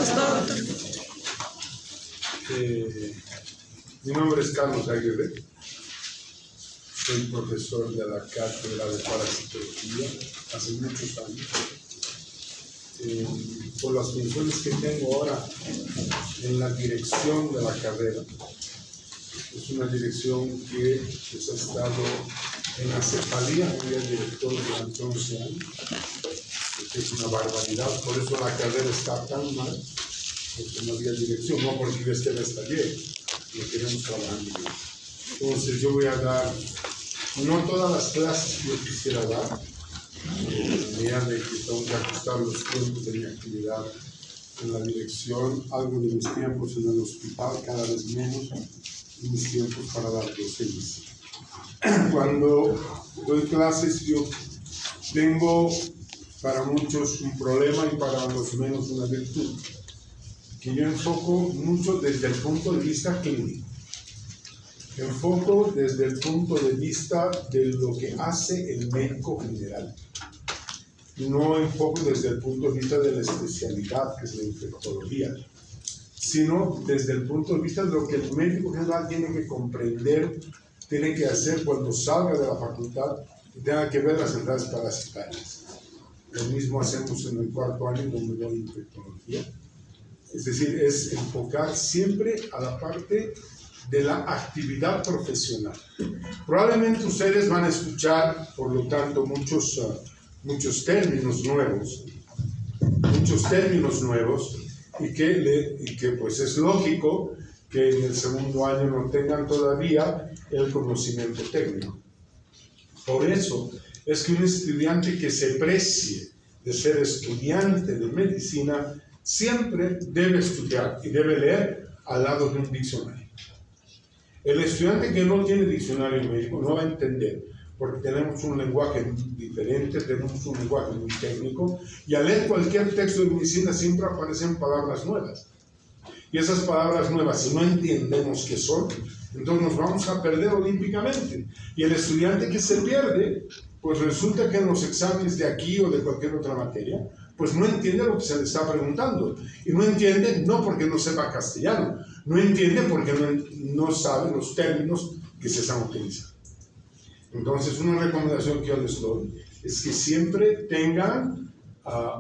está, doctor? Mi nombre es Carlos Aguirre, soy profesor de la cátedra de parasitología hace muchos años. Por las funciones que tengo ahora en la dirección de la carrera, es una dirección que pues, ha estado en la cefalía, fui el director durante 11 años, que es una barbaridad, por eso la carrera está tan mal, porque no había dirección, no porque yo esté en el taller, lo queremos trabajando bien. Entonces yo voy a dar, no todas las clases que yo quisiera dar, medida de que tengo que ajustar los tiempos de mi actividad en la dirección, algo de mis tiempos en el hospital, cada vez menos, y mis tiempos para dar docencia. Cuando doy clases yo tengo para muchos un problema y para los menos una virtud, que yo enfoco mucho desde el punto de vista clínico. Enfoco desde el punto de vista de lo que hace el médico general. No enfoco desde el punto de vista de la especialidad, que es la infectología, sino desde el punto de vista de lo que el médico general tiene que comprender, tiene que hacer cuando salga de la facultad y tenga que ver las enfermedades parasitarias. Lo mismo hacemos en el cuarto año donde doy infectología. Es decir, es enfocar siempre a la parte de la actividad profesional. Probablemente ustedes van a escuchar, por lo tanto, muchos términos nuevos, y que pues es lógico que en el segundo año no tengan todavía el conocimiento técnico. Por eso es que un estudiante que se precie de ser estudiante de medicina siempre debe estudiar y debe leer al lado de un diccionario. El estudiante que no tiene diccionario médico no va a entender, porque tenemos un lenguaje diferente, tenemos un lenguaje muy técnico, y al leer cualquier texto de medicina siempre aparecen palabras nuevas. Y esas palabras nuevas, si no entendemos qué son, entonces nos vamos a perder olímpicamente. Y el estudiante que se pierde, pues resulta que en los exámenes de aquí o de cualquier otra materia, pues no entiende lo que se le está preguntando. Y no entiende no porque no sepa castellano, no entiende porque no sabe los términos que se están utilizando. Entonces, una recomendación que yo les doy es que siempre tengan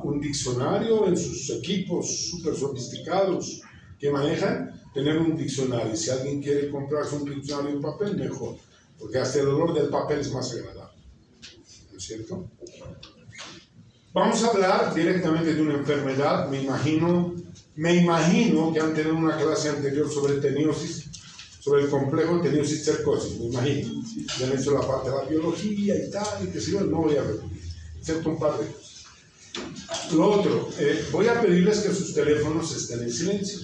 un diccionario en sus equipos súper sofisticados que manejan, tener un diccionario. Si alguien quiere comprarse un diccionario en papel, mejor, porque hasta el olor del papel es más agradable. ¿No es cierto? Vamos a hablar directamente de una enfermedad. Me imagino que han tenido una clase anterior sobre teniosis, sobre el complejo teniosis-cercosis, me imagino. Ya han hecho la parte de la biología y tal, y que si no voy a repetir, excepto un par de cosas. Lo otro, voy a pedirles que sus teléfonos estén en silencio,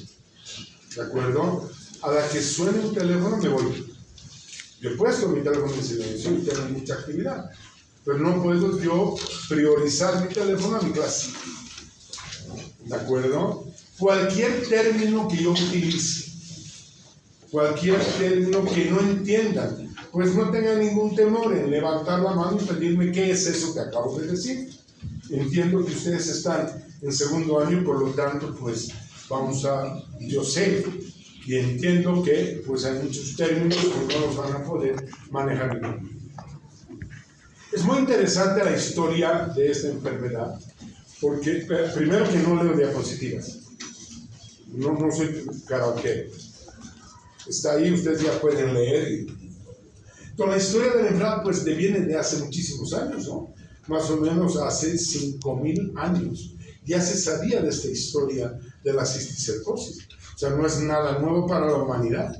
¿de acuerdo? A la que suene un teléfono me voy. Yo he puesto mi teléfono en silencio y tengo mucha actividad, pero no puedo yo priorizar mi teléfono a mi clase, ¿de acuerdo? Cualquier término que yo utilice, cualquier término que no entiendan, pues no tengan ningún temor en levantar la mano y pedirme qué es eso que acabo de decir. Entiendo que ustedes están en segundo año, por lo tanto, pues yo sé y entiendo que pues hay muchos términos que no los van a poder manejar bien. Es muy interesante la historia de esta enfermedad, porque primero que no leo diapositivas, no soy karaoke. Está ahí, ustedes ya pueden leer. Entonces, la historia de la enfermedad pues viene de hace muchísimos años, ¿no? Más o menos hace 5.000 años. Ya se sabía de esta historia de la cisticercosis. O sea, no es nada nuevo para la humanidad.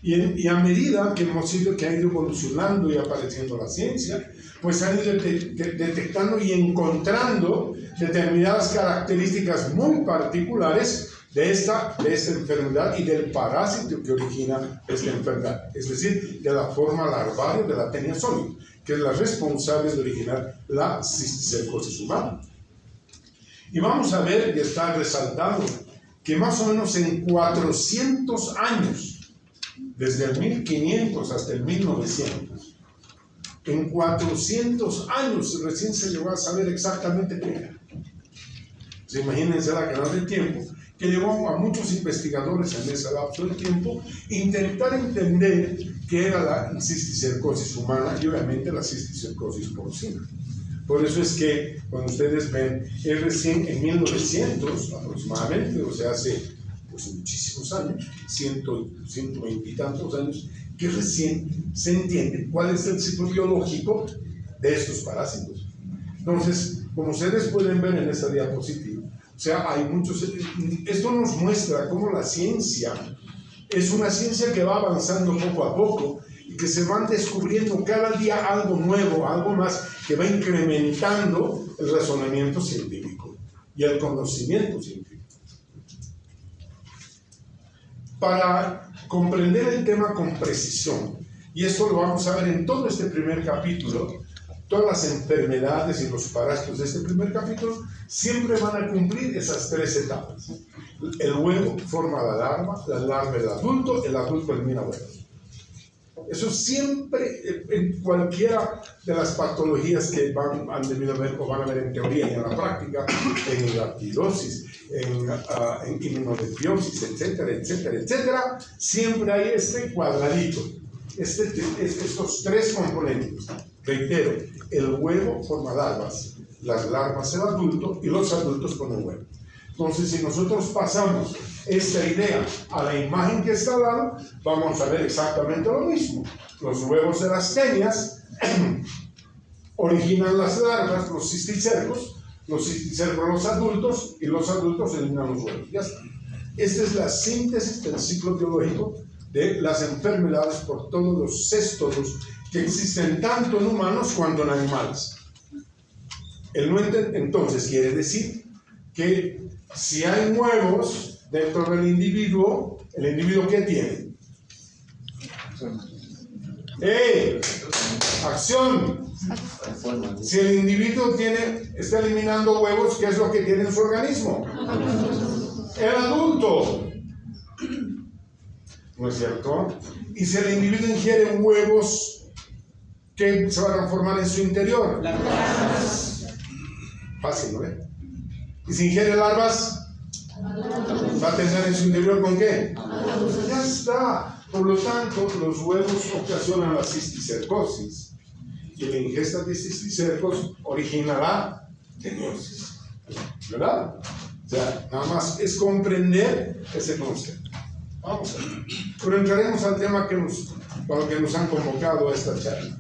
Y a medida que hemos ido, que ha ido evolucionando y apareciendo la ciencia, pues han ido detectando y encontrando determinadas características muy particulares de esta enfermedad y del parásito que origina esta enfermedad, es decir, de la forma larvaria de la Taenia solium, que es la responsable de originar la cisticercosis humana. Y vamos a ver, y está resaltado, que más o menos en 400 años, desde el 1500 hasta el 1900, en 400 años recién se llegó a saber exactamente qué era. O Pues imagínense la cantidad de tiempo que llevó a muchos investigadores en ese lapso de tiempo intentar entender qué era la cisticercosis humana y obviamente la cisticercosis porcina. Por eso es que cuando ustedes ven, es recién en 1900 aproximadamente, o sea, hace pues muchísimos años, 120 y tantos años, que recién se entiende cuál es el ciclo biológico de estos parásitos. Entonces, como ustedes pueden ver en esta diapositiva, o sea, hay muchos. Esto nos muestra cómo la ciencia es una ciencia que va avanzando poco a poco y que se van descubriendo cada día algo nuevo, algo más que va incrementando el razonamiento científico y el conocimiento científico. Para comprender el tema con precisión, y esto lo vamos a ver en todo este primer capítulo, todas las enfermedades y los parásitos de este primer capítulo siempre van a cumplir esas tres etapas. El huevo forma la larva el adulto elimina huevos. Eso siempre, en cualquiera de las patologías que han debido ver o van a ver en teoría y en la práctica, en la tirosis, en inmunodeficiencias, etcétera, etcétera, etcétera, siempre hay este cuadradito, estos tres componentes. Reitero, el huevo forma larvas, las larvas el adulto y los adultos ponen huevo. Entonces, si nosotros pasamos esta idea a la imagen que está al lado, vamos a ver exactamente lo mismo. Los huevos de las tenias originan las larvas, los cisticercos los adultos, y los adultos eliminan los huevos. Ya está. Esta es la síntesis del ciclo biológico de las enfermedades por todos los céstodos que existen tanto en humanos cuanto en animales. Entonces quiere decir que si hay huevos dentro del individuo, ¿el individuo qué tiene? ¡Acción! Si el individuo está eliminando huevos, ¿qué es lo que tiene en su organismo? El adulto. ¿No es cierto? Y si el individuo ingiere huevos, ¿qué se va a transformar en su interior? Larvas. Fácil, ¿no ve? Y si ingiere larvas, ¿va a tener en su interior con qué? Ya está. Por lo tanto, los huevos ocasionan la cisticercosis. Y la ingesta de cisticercos originará teniosis. ¿Verdad? O sea, nada más es comprender ese concepto. Vamos a ver. Pero entraremos al tema para lo que nos han convocado a esta charla.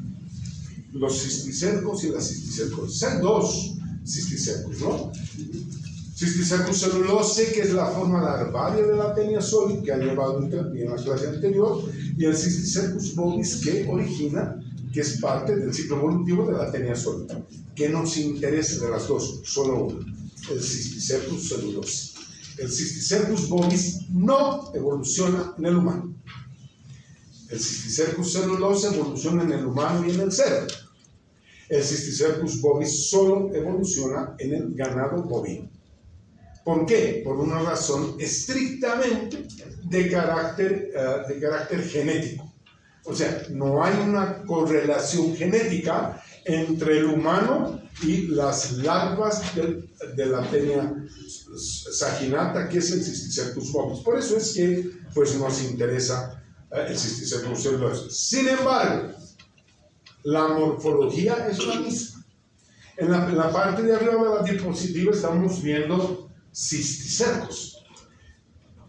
Los cisticercos y las cisticercosis. Hay dos cisticercos, ¿no? Cisticercus celulose, que es la forma larvaria de la Taenia soli, que han llevado en la clase anterior, y el Cisticercus bovis, que es parte del ciclo evolutivo de la Taenia soli. ¿Qué nos interesa de las dos? Solo uno, el Cisticercus celulose. El Cisticercus bovis no evoluciona en el humano. El Cisticercus celulose evoluciona en el humano y en el cerdo. El Cisticercus bovis solo evoluciona en el ganado bovino. ¿Por qué? Por una razón estrictamente de carácter genético. O sea, no hay una correlación genética entre el humano y las larvas de la Taenia saginata, que es el Cisticercus bovis. Por eso es que pues, nos interesa el Cisticercus celulose. Sin embargo, la morfología es la misma. En la parte de arriba de la diapositiva estamos viendo cisticercos.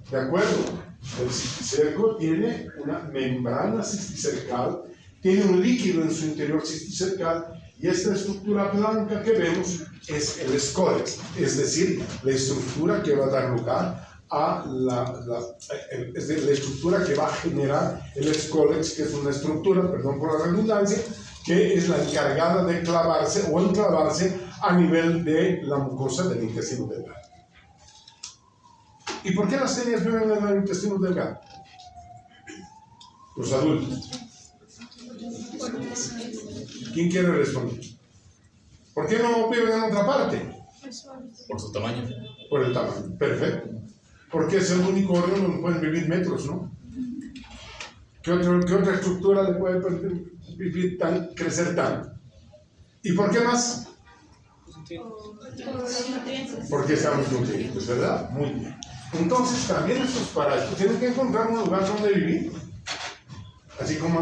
¿De acuerdo? El cisticerco tiene una membrana cisticercal, tiene un líquido en su interior cisticercal, y esta estructura blanca que vemos es el escólex, es decir, la estructura que va a dar lugar a es decir, la estructura que va a generar el escólex, que es una estructura, perdón por la redundancia, que es la encargada de clavarse o enclavarse a nivel de la mucosa del intestino delgado. ¿Y por qué las tenias viven en el intestino delgado? Los adultos. ¿Quién quiere responder? ¿Por qué no viven en otra parte? Por su tamaño. Por el tamaño, perfecto. Porque es el único órgano donde pueden vivir metros, ¿no? ¿Qué otra estructura le puede crecer tanto? ¿Y por qué más? Porque estamos nutrientes, ¿verdad? Muy bien. Entonces, también estos parásitos tienen que encontrar un lugar donde vivir. Así como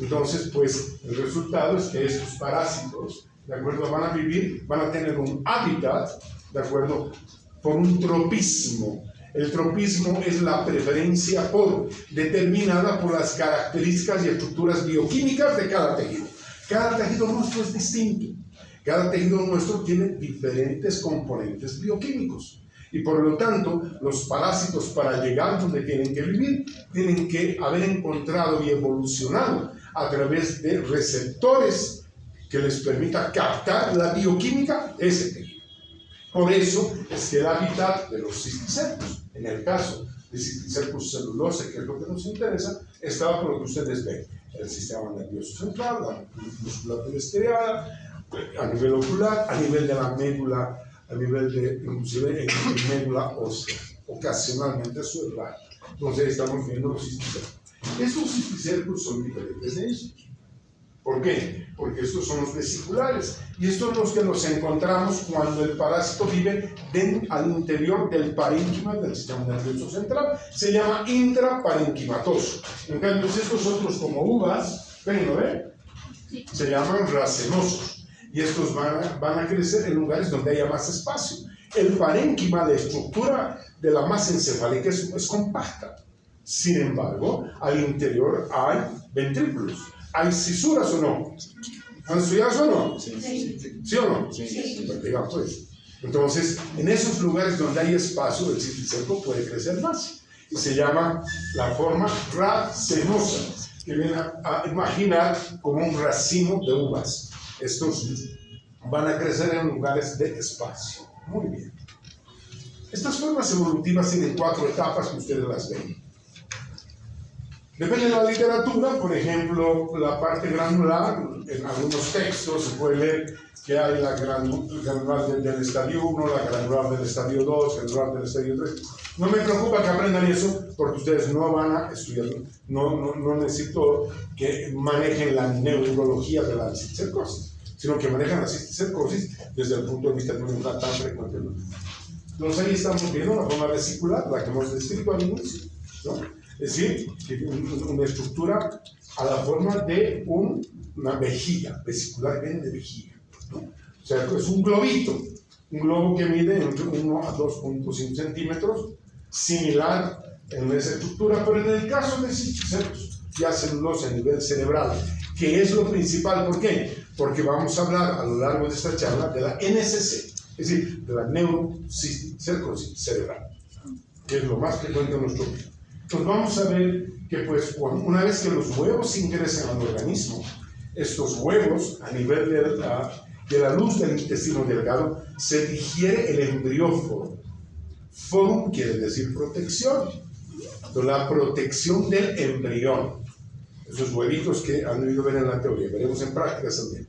entonces, pues, el resultado es que estos parásitos, ¿de acuerdo? Van a vivir, van a tener un hábitat, ¿de acuerdo? Por un tropismo. El tropismo es la preferencia determinada por las características y estructuras bioquímicas de cada tejido. Cada tejido nuestro es distinto. Cada tejido nuestro tiene diferentes componentes bioquímicos. Y por lo tanto, los parásitos para llegar donde tienen que vivir, tienen que haber encontrado y evolucionado a través de receptores que les permita captar la bioquímica de ese tejido. Por eso es que el hábitat de los cisticercos, en el caso de Cisticercus celulosa, que es lo que nos interesa, estaba por lo que ustedes ven, el sistema nervioso central, la musculatura estriada, a nivel ocular, a nivel de la médula, a nivel de, inclusive en médula ósea, ocasionalmente cerebral. Entonces estamos viendo los cisticercos. Estos cisticercos son diferentes de estos. ¿Por qué? Porque estos son los vesiculares y estos son los que nos encontramos cuando el parásito vive al interior del parénquima del sistema nervioso central. Se llama intraparenquimatoso. En cambio, estos otros como uvas, ¿ven, no ven? Se llaman racenosos. Y estos van a crecer en lugares donde haya más espacio. El parénquima, la estructura de la masa encefálica es compacta. Sin embargo, al interior hay ventrículos. ¿Hay cisuras o no? ¿Han estudiado o no? ¿Sí o no? Sí. Pues. Entonces, en esos lugares donde hay espacio, el cisticerco puede crecer más. Y se llama la forma racenosa, que viene a imaginar como un racimo de uvas. Estos van a crecer en lugares de espacio. Muy bien. Estas formas evolutivas tienen 4 etapas que ustedes las ven. Depende de la literatura, por ejemplo, la parte granular, en algunos textos se puede leer que hay la granular del estadio 1, la granular del estadio 2, la granular del estadio 3. No me preocupa que aprendan eso, porque ustedes no van a estudiar, no necesito que manejen la neurología de la cisticercosis, sino que manejan la cisticercosis desde el punto de vista de una tan frecuente. Entonces ahí estamos viendo la forma vesicular, la que hemos descrito al inicio, ¿no? Es decir, una estructura a la forma de una vejiga, vesicular viene de vejiga, ¿no? O sea, es un globito, un globo que mide entre 1 a 2.5 centímetros, similar en esa estructura, pero en el caso de cisticercos, ya celulosa a nivel cerebral, que es lo principal. ¿Por qué? Porque vamos a hablar a lo largo de esta charla de la NCC, es decir, de la neurocisticercosis cerebral, que es lo más frecuente en nuestro cuerpo. Entonces vamos a ver que pues una vez que los huevos ingresan al organismo, estos huevos a nivel de la luz del intestino delgado se digiere el embrióforo. Forum quiere decir protección. Entonces, la protección del embrión. Esos huevitos que han debido ver en la teoría, veremos en prácticas también.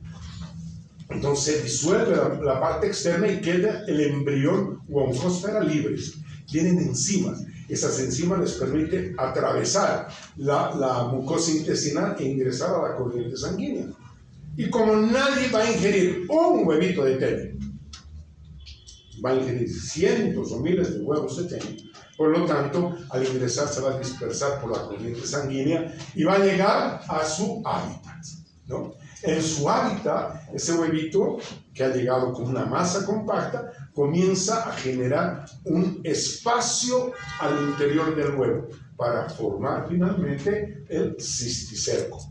Entonces se disuelve la parte externa y queda el embrión u oncósfera libres. Tienen enzimas. Esas enzimas les permiten atravesar la mucosa intestinal e ingresar a la corriente sanguínea. Y como nadie va a ingerir un huevito de tene, va a ingerir cientos o miles de huevos de tene, por lo tanto, al ingresar se va a dispersar por la corriente sanguínea y va a llegar a su hábitat, ¿no? En su hábitat, ese huevito que ha llegado con una masa compacta comienza a generar un espacio al interior del huevo para formar finalmente el cisticerco.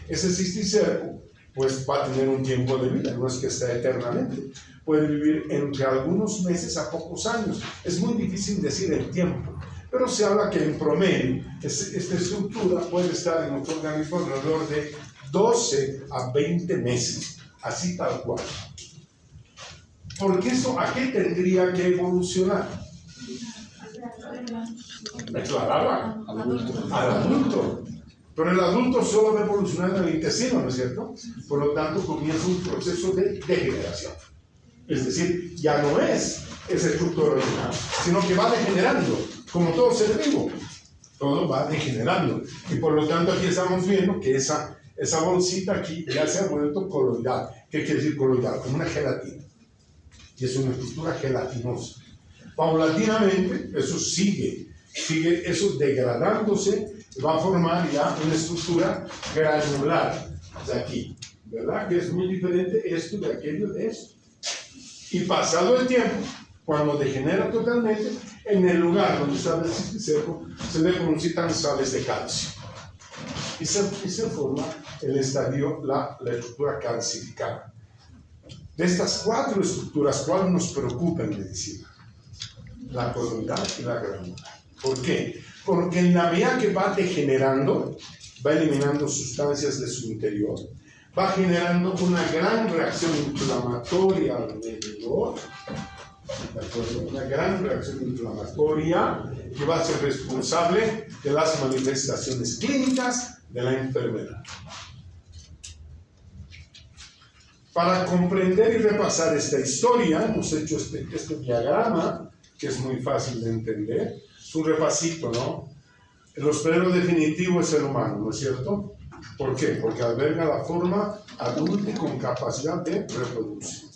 Ese cisticerco pues va a tener un tiempo de vida, no es que esté eternamente, puede vivir entre algunos meses a pocos años. Es muy difícil decir el tiempo, pero se habla que en promedio esta estructura puede estar en nuestro organismo alrededor de 12 a 20 meses, así tal cual. Porque eso, ¿a qué tendría que evolucionar? Aclararla al adulto. Pero el adulto solo va a evolucionar en el intestino, ¿no es cierto? Por lo tanto, comienza un proceso de degeneración. Es decir, ya no es esa estructura original, sino que va degenerando, como todo ser vivo. Todo va degenerando. Y por lo tanto, aquí estamos viendo que esa bolsita aquí ya se ha vuelto coloidal. ¿Qué quiere decir coloidal? Como una gelatina. y es una estructura gelatinosa. Paulatinamente, eso sigue eso degradándose, va a formar ya una estructura granular de aquí, ¿verdad? Que es muy diferente esto de aquello de esto. Y pasado el tiempo, cuando degenera totalmente, en el lugar donde estaba el cisticerco, se depositan sales de calcio. Y se forma el estadio, la estructura calcificada. De estas 4 estructuras, ¿cuál nos preocupa en medicina? La coroidal y la granular. ¿Por qué? Porque en la medida que va degenerando, va eliminando sustancias de su interior, va generando una gran reacción inflamatoria alrededor, ¿de acuerdo? Una gran reacción inflamatoria que va a ser responsable de las manifestaciones clínicas de la enfermedad. Para comprender y repasar esta historia, hemos hecho este diagrama, que es muy fácil de entender. Es un repasito, ¿no? El hospedero definitivo es el humano, ¿no es cierto? ¿Por qué? Porque alberga la forma adulta y con capacidad de reproducción.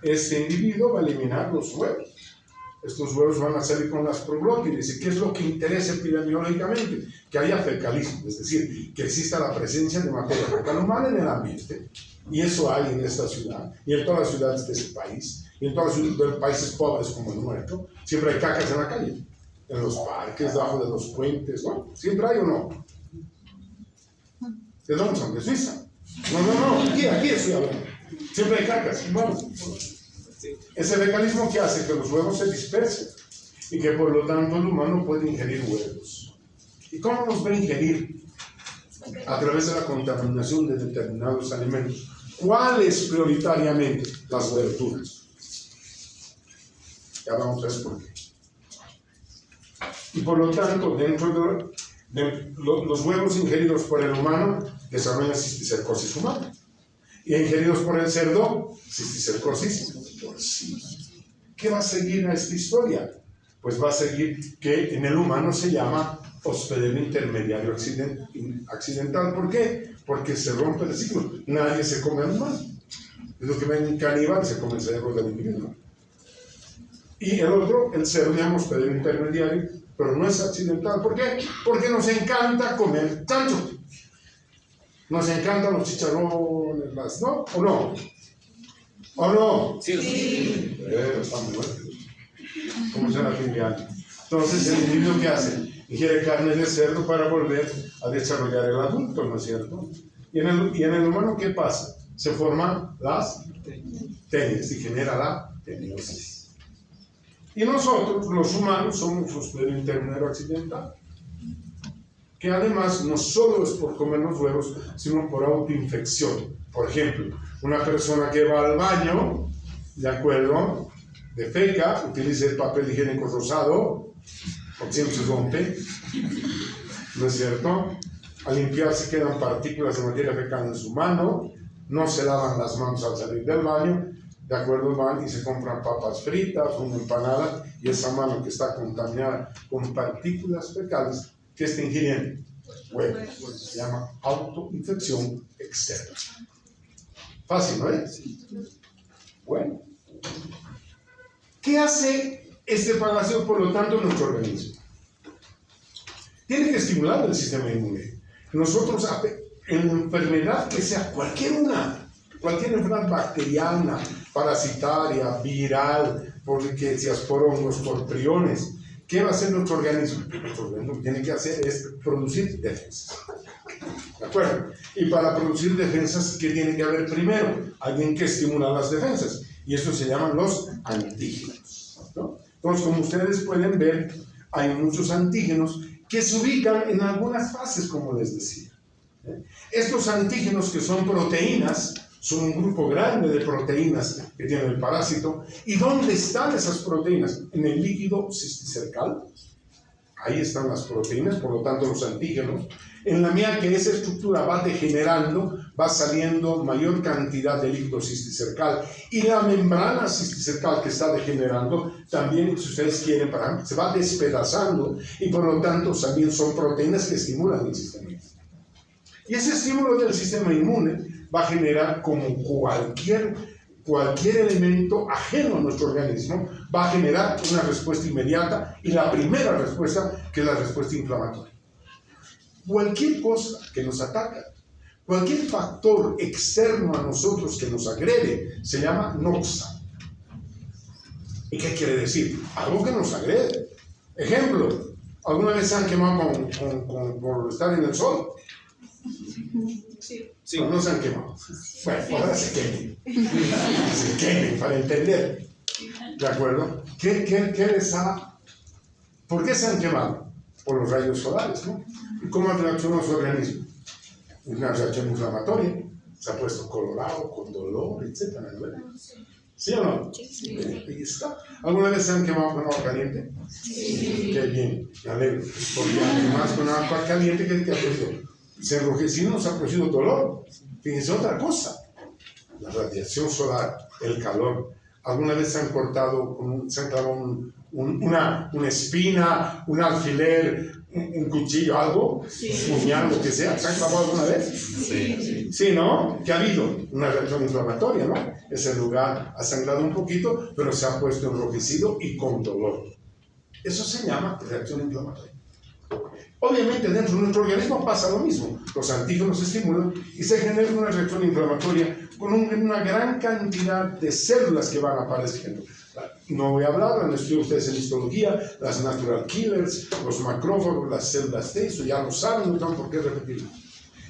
Este individuo va a eliminar los huevos. Estos huevos van a salir con las proglótides. ¿Y qué es lo que interesa epidemiológicamente? Que haya fecalismo, es decir, que exista la presencia de materia fecal humana en el ambiente. Y eso hay en esta ciudad, y en todas las ciudades de ese país, y en todos los países pobres como el nuestro. Siempre hay cacas en la calle, en los parques, debajo de los puentes, ¿no? ¿Siempre hay o no? ¿De dónde son? ¿De Suiza? No, aquí estoy hablando. Siempre hay cacas. Bueno, ese fecalismo que hace que los huevos se dispersen y que por lo tanto el humano puede ingerir huevos. ¿Y cómo los va a ingerir? A través de la contaminación de determinados alimentos. ¿Cuáles prioritariamente? Las verduras. Ya vamos a ver por qué. Y por lo tanto, dentro de los huevos ingeridos por el humano desarrollan cisticercosis humana. Y ingeridos por el cerdo, cisticercosis porcina. ¿Qué va a seguir a esta historia? Pues va a seguir que en el humano se llama hospedero intermediario accidental. ¿Por qué? Porque se rompe el ciclo. Nadie se come al humano. Es lo que ven en caníbal, se come el cerebro del individuo. Y el otro, el cerdo, llama hospedero intermediario, pero no es accidental. ¿Por qué? Porque nos encanta comer chancho. Nos encantan los chicharrones, ¿no? ¿O no? ¿O no? Sí. Estamos muertos. Como será fin de año. Entonces, el individuo, ¿qué hace? Ingiere carne de cerdo para volver a desarrollar el adulto, ¿no es cierto? Y en el humano, ¿qué pasa? Se forman las tenias y genera la teniosis. Y nosotros, los humanos, somos hospedero intermedio accidental, que además no solo es por comer los huevos, sino por autoinfección. Por ejemplo, una persona que va al baño, ¿de acuerdo?, defeca, utiliza el papel higiénico rosado, porque siempre se rompe, ¿no es cierto? Al limpiarse quedan partículas de materia fecal en su mano, no se lavan las manos al salir del baño, ¿de acuerdo? Van y se compran papas fritas, una empanada, y esa mano que está contaminada con partículas fecales, ¿qué está ingiriendo? Huevos. Se llama autoinfección externa. Fácil, ¿no es? Bueno. ¿Qué hace este parásito, por lo tanto, en nuestro organismo? Tiene que estimular el sistema inmune. Nosotros, en enfermedad que sea cualquier enfermedad bacteriana, parasitaria, viral, porque seas por hongos, por priones, ¿qué va a hacer nuestro organismo? Nuestro organismo lo que tiene que hacer es producir defensas. ¿De acuerdo? Y para producir defensas, ¿qué tiene que haber primero? Alguien que estimula las defensas. Y eso se llaman los antígenos, ¿no? Entonces, como ustedes pueden ver, hay muchos antígenos que se ubican en algunas fases, como les decía. Estos antígenos, que son proteínas, son un grupo grande de proteínas que tiene el parásito. ¿Y dónde están esas proteínas? En el líquido cisticercal. Ahí están las proteínas, por lo tanto los antígenos. En la medida que esa estructura va degenerando, va saliendo mayor cantidad de líquido cisticercal. Y la membrana cisticercal que está degenerando, también, si ustedes quieren, se va despedazando. Y por lo tanto también son proteínas que estimulan el sistema inmune. Y ese estímulo del sistema inmune va a generar, como cualquier cualquier elemento ajeno a nuestro organismo va a generar una respuesta inmediata, y la primera respuesta, que es la respuesta inflamatoria. Cualquier cosa que nos ataca, cualquier factor externo a nosotros que nos agrede, se llama noxa. ¿Y qué quiere decir? Algo que nos agrede. Ejemplo, ¿alguna vez se han quemado por estar en el sol? Sí. Sí. No se han quemado. Bueno, ahora se quemen. Se quemen para entender. ¿De acuerdo? ¿Por qué se han quemado? Por los rayos solares, ¿no? ¿Y cómo reacciona su organismo? Una reacción inflamatoria. Se ha puesto colorado, con dolor, etc. ¿No? ¿Sí o no? Sí. Ahí está. ¿Alguna vez se han quemado con agua caliente? Sí. Qué bien, me alegro. Porque además con agua caliente, ¿qué ha producido? Se enrojecido, nos ha producido dolor. Fíjense otra cosa. La radiación solar, el calor. ¿Alguna vez se han cortado, se han clavado una espina, un alfiler, un cuchillo, algo? Sí. Un puñal, lo que sea. ¿Se han clavado alguna vez? Sí. Sí, ¿no? ¿Qué ha habido? Una reacción inflamatoria, ¿no? Ese lugar ha sangrado un poquito, pero se ha puesto enrojecido y con dolor. Eso se llama reacción inflamatoria. Obviamente dentro de nuestro organismo pasa lo mismo. Los antígenos se estimulan y se genera una reacción inflamatoria con una gran cantidad de células que van apareciendo. No voy a hablar, han estudiado ustedes en histología, las natural killers, los macrófagos, las células T, eso ya lo saben, no tengo por qué repetirlo.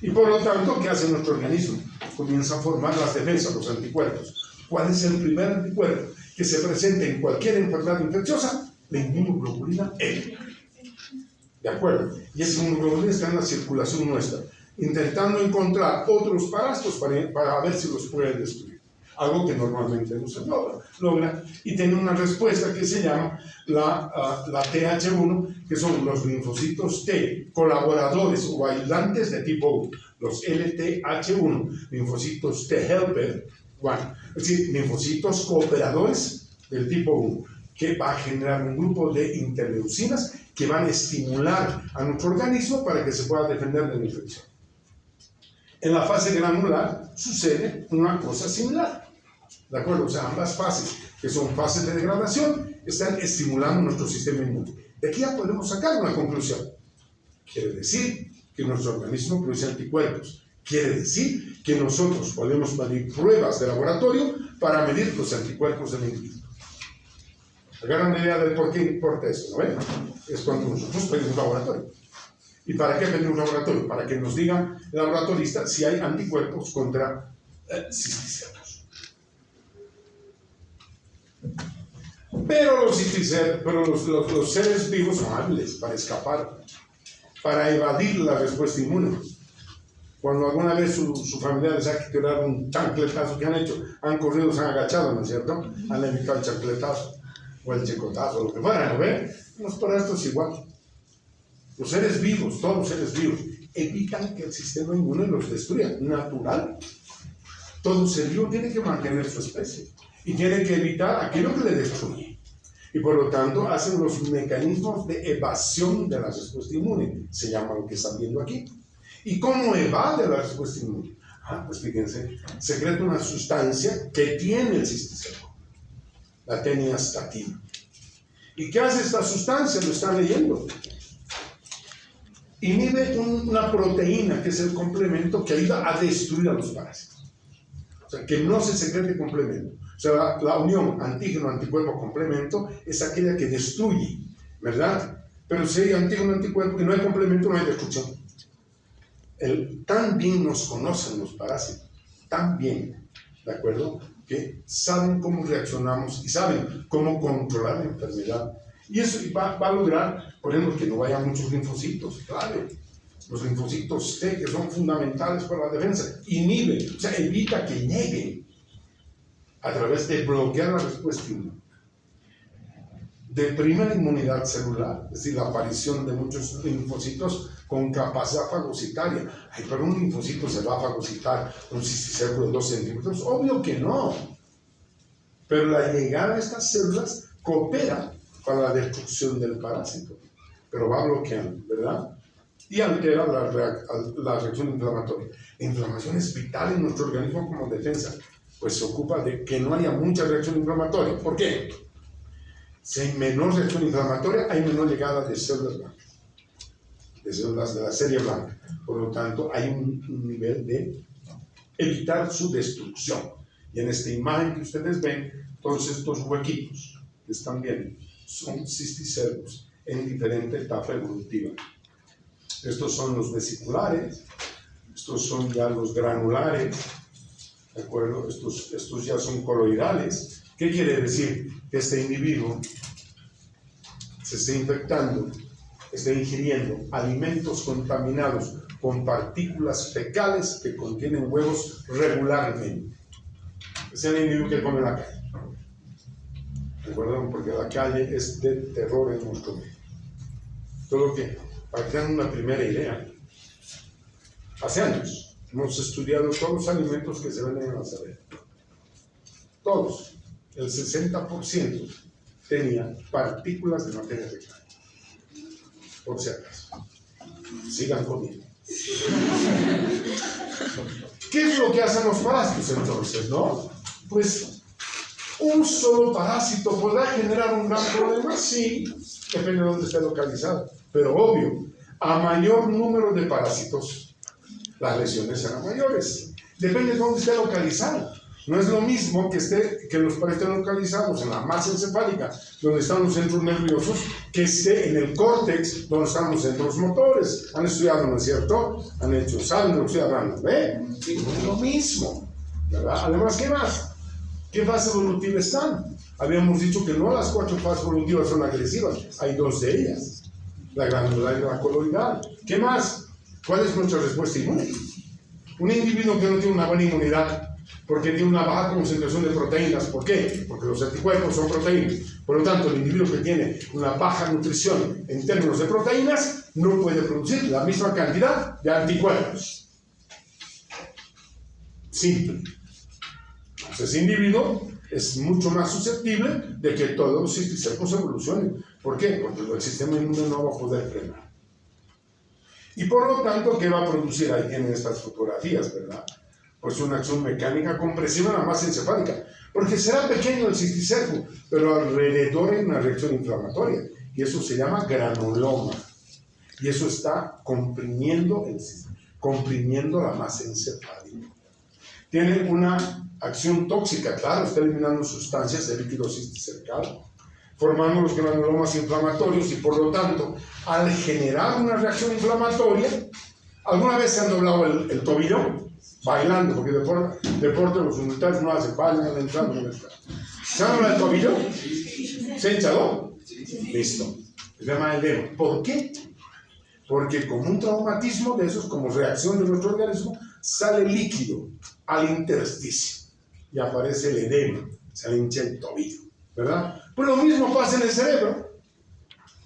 Y por lo tanto, ¿qué hace nuestro organismo? Comienza a formar las defensas, los anticuerpos. ¿Cuál es el primer anticuerpo que se presenta en cualquier enfermedad infecciosa? La inmunoglobulina E. ¿De acuerdo? Y esa inmunoglobulina está en la circulación nuestra, intentando encontrar otros parásitos para ver si los puede destruir. Algo que normalmente no se logra, y tiene una respuesta que se llama la TH1, que son los linfocitos T, colaboradores o ayudantes de tipo 1, los LTH1, linfocitos T helper 1, es decir, linfocitos cooperadores del tipo 1, que va a generar un grupo de interleucinas que van a estimular a nuestro organismo para que se pueda defender de la infección. En la fase granular sucede una cosa similar. ¿De acuerdo? O sea, ambas fases, que son fases de degradación, están estimulando nuestro sistema inmune. De aquí ya podemos sacar una conclusión. Quiere decir que nuestro organismo produce anticuerpos. Quiere decir que nosotros podemos medir pruebas de laboratorio para medir los anticuerpos del individuo. ¿Agarran la idea de por qué importa eso? ¿No ven? Es cuando nosotros pedimos un laboratorio. ¿Y para qué pedimos un laboratorio? Para que nos diga el laboratorista si hay anticuerpos contra cisticercos. Pero los seres vivos son hábiles para escapar, para evadir la respuesta inmune. Cuando alguna vez su familiar les ha tirado un chancletazo, ¿qué han hecho? Han corrido, se han agachado, ¿no es cierto? Han evitado el chancletazo o el chicotazo, lo que fuera, ¿no ven? Los parásitos igual. Los seres vivos, todos los seres vivos, evitan que el sistema inmune los destruya. Natural. Todo ser vivo tiene que mantener su especie y tiene que evitar aquello que le destruye. Y por lo tanto hacen los mecanismos de evasión de la respuesta inmune. Se llama lo que están viendo aquí. ¿Y cómo evade la respuesta inmune? Pues fíjense, secreta una sustancia que tiene el cisticerco, la teniastatina. ¿Y qué hace esta sustancia? Lo están leyendo. Inhibe una proteína que es el complemento que ayuda a destruir a los parásitos. O sea, que no se secrete complemento. O sea, la unión antígeno-anticuerpo-complemento es aquella que destruye, ¿verdad? Pero si hay antígeno-anticuerpo y no hay complemento, no hay destrucción. Tan bien nos conocen los parásitos, tan bien, ¿de acuerdo? Que saben cómo reaccionamos y saben cómo controlar la enfermedad. Y eso va a lograr, por ejemplo, que no vaya muchos linfocitos, claro. Los linfocitos T, que son fundamentales para la defensa, inhibe, o sea, evita que lleguen a través de bloquear la respuesta inmune. Deprime la inmunidad celular, es decir, la aparición de muchos linfocitos con capacidad fagocitaria. Ay, pero un linfocito se va a fagocitar un cisticerco de 2 centímetros. Obvio que no. Pero la llegada de estas células coopera para la destrucción del parásito. Pero va bloqueando, ¿verdad? Y altera la reacción inflamatoria. La inflamación es vital en nuestro organismo como defensa. pues se ocupa de que no haya mucha reacción inflamatoria. ¿Por qué? Si hay menor reacción inflamatoria, hay menor llegada de células blancas, de células de la serie blanca. Por lo tanto, hay un nivel de evitar su destrucción. Y en esta imagen que ustedes ven, todos estos huequitos que están viendo son cisticercos en diferente etapa evolutiva. Estos son los vesiculares, estos son ya los granulares, ¿de acuerdo? Estos ya son coloidales. ¿Qué quiere decir? Que este individuo se está infectando, está ingiriendo alimentos contaminados con partículas fecales que contienen huevos regularmente. Es el individuo que come en la calle. ¿De acuerdo? Porque la calle es de terror en nuestro medio. Todo que, para que tengan una primera idea, hace años hemos estudiado todos los alimentos que se venden en la Asamblea. Todos. El 60% tenía partículas de materia fecal. Por si acaso. Sigan comiendo. ¿Qué es lo que hacen los parásitos entonces, no? Pues un solo parásito podrá generar un gran problema, sí, depende de dónde esté localizado. Pero obvio, a mayor número de parásitos, las lesiones serán mayores. Depende de dónde esté localizado. No es lo mismo que los parásitos estén localizados en la masa encefálica, donde están los centros nerviosos, que esté en el córtex, donde están los centros motores. Han estudiado, ¿no es cierto? Han hecho, saben de lo que estoy hablando, ¿ve? Sí, no es lo mismo, ¿verdad? Además, ¿qué más? ¿Qué fase evolutiva están? Habíamos dicho que no las 4 fases evolutivas son agresivas, hay 2 de ellas, la granular y la coloidal. ¿Qué más? ¿Cuál es nuestra respuesta inmune? Un individuo que no tiene una buena inmunidad, porque tiene una baja concentración de proteínas. ¿Por qué? Porque los anticuerpos son proteínas. Por lo tanto, el individuo que tiene una baja nutrición en términos de proteínas no puede producir la misma cantidad de anticuerpos. Simple. Entonces, ese individuo es mucho más susceptible de que todos los cisticercos evolucionen. ¿Por qué? Porque el sistema inmune no va a poder frenar. Y por lo tanto, ¿qué va a producir? Ahí tienen estas fotografías, ¿verdad? Pues una acción mecánica compresiva en la masa encefálica, porque será pequeño el cisticerco, pero alrededor hay una reacción inflamatoria, y eso se llama granuloma, y eso está comprimiendo la masa encefálica. Tiene una acción tóxica, claro, está eliminando sustancias del líquido cisticercal, formando los granulomas inflamatorios, y por lo tanto, al generar una reacción inflamatoria, ¿alguna vez se han doblado el tobillo? Bailando, porque deporte los militares no hacen, bailan, entrando, no entran. ¿Se han doblado el tobillo? ¿Se hinchado? Listo. Se llama edema. ¿Por qué? Porque con un traumatismo de esos, como reacción de nuestro organismo, sale líquido al intersticio y aparece el edema, se le hincha el tobillo, ¿verdad? Pues lo mismo pasa en el cerebro.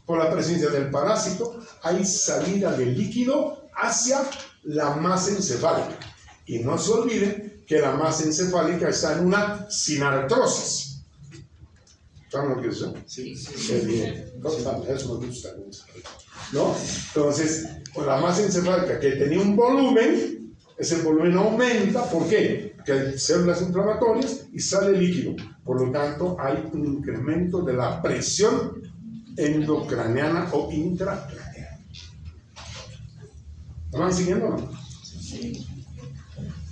Por la presencia del parásito, hay salida de líquido hacia la masa encefálica. Y no se olviden que la masa encefálica está en una sinartrosis. ¿Saben lo que es eso? Sí. Qué bien. Eso me gusta. ¿No? Entonces, con la masa encefálica que tenía un volumen, ese volumen aumenta. ¿Por qué? Porque hay células inflamatorias y sale líquido. Por lo tanto, hay un incremento de la presión endocraniana o intracraneana. ¿Me van siguiendo o no? Sí.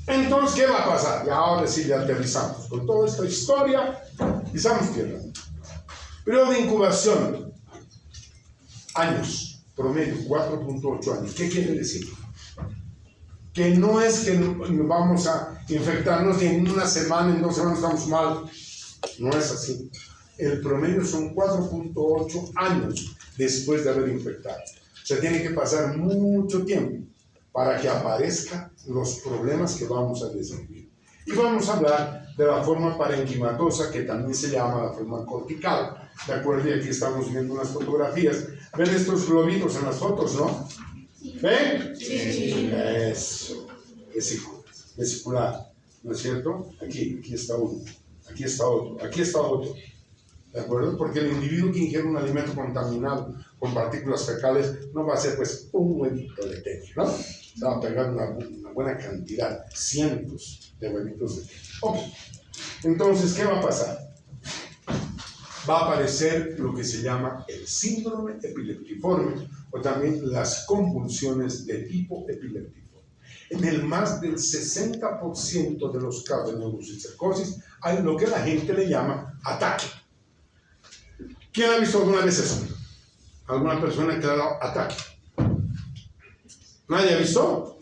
Entonces, ¿qué va a pasar? Y ahora sí, ya aterrizamos. Con toda esta historia, pisamos tierra. Periodo de incubación, años, promedio, 4.8 años. ¿Qué quiere decir? Que no es que vamos a infectarnos y en una semana, en 2 semanas estamos mal. No es así. El promedio son 4.8 años después de haber infectado. O sea, tiene que pasar mucho tiempo para que aparezcan los problemas que vamos a describir. Y vamos a hablar de la forma parenquimatosa, que también se llama la forma cortical. ¿De acuerdo? Y aquí estamos viendo unas fotografías. ¿Ven estos globitos en las fotos, no? ¿Ven? Sí. Eso. Vesicular. ¿No es cierto? Aquí está uno. Aquí está otro. Aquí está otro. ¿De acuerdo? Porque el individuo que ingiere un alimento contaminado con partículas fecales no va a ser pues un huevito de tenis, ¿no? Se va a pegar una buena cantidad, cientos de huevitos de tenis. Ok, entonces, ¿qué va a pasar? Va a aparecer lo que se llama el síndrome epiléptiforme o también las convulsiones de tipo epiléptico. En el más del 60% de los casos de neurocisticercosis hay lo que la gente le llama ataque. ¿Quién ha visto alguna vez eso? ¿Alguna persona que ha dado ataque? ¿Nadie ha visto?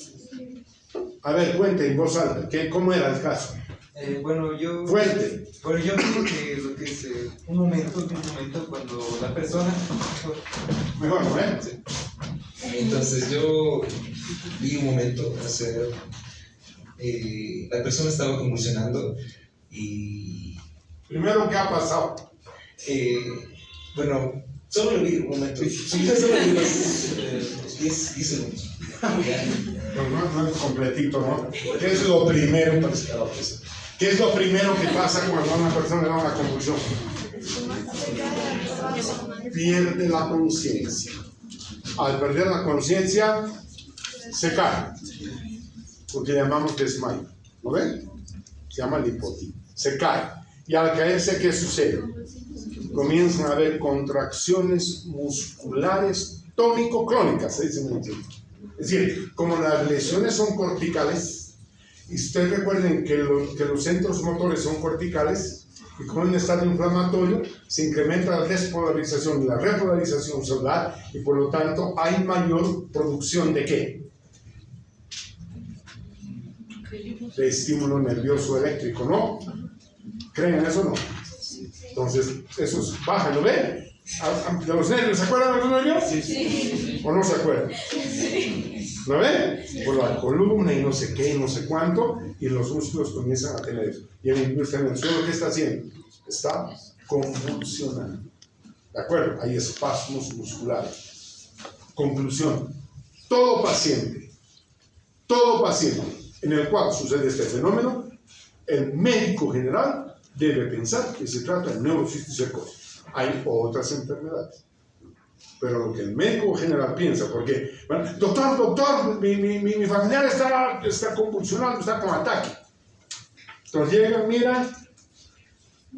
A ver, cuente en voz alta, ¿cómo era el caso? Fuerte. Bueno, yo digo que lo que es un momento cuando la persona... Mejor, ¿no? Sí. Entonces yo vi un momento hacer, la persona estaba convulsionando y Primero, ¿qué ha pasado? bueno, solo lo vi un momento, sí, solo vi los 10 segundos. No es completito, ¿no? ¿Qué es lo primero? ¿Qué es lo primero que pasa cuando a una persona le da una convulsión? Pierde la conciencia. Al perder la conciencia, se cae. Lo que llamamos desmayo. ¿No ven? Se llama lipotimia. Se cae. Y al caerse, ¿qué sucede? Comienzan a haber contracciones musculares tónico-clónicas, se dice en inglés. Es decir, como las lesiones son corticales, y ustedes recuerden que los centros motores son corticales, y con un estado inflamatorio se incrementa la despolarización y la repolarización celular, y por lo tanto hay mayor producción ¿de qué? De estímulo nervioso eléctrico, ¿no? ¿Creen eso o no? Entonces, eso es baja, ¿lo ven? ¿De los nervios? ¿Se acuerdan de los nervios? Sí. ¿O no se acuerdan? Sí. ¿Lo ven? Por la columna y no sé qué, no sé cuánto, y los músculos comienzan a tener eso. Y el individuo está en el suelo, ¿qué está haciendo? Está convulsionando. ¿De acuerdo? Hay espasmos musculares. Conclusión. Todo paciente en el cual sucede este fenómeno, el médico general debe pensar que se trata de neurocisticercosis. Hay otras enfermedades, pero lo que el médico general piensa, porque, bueno, doctor, mi familiar está convulsionando, está con ataque. Entonces llega, mira,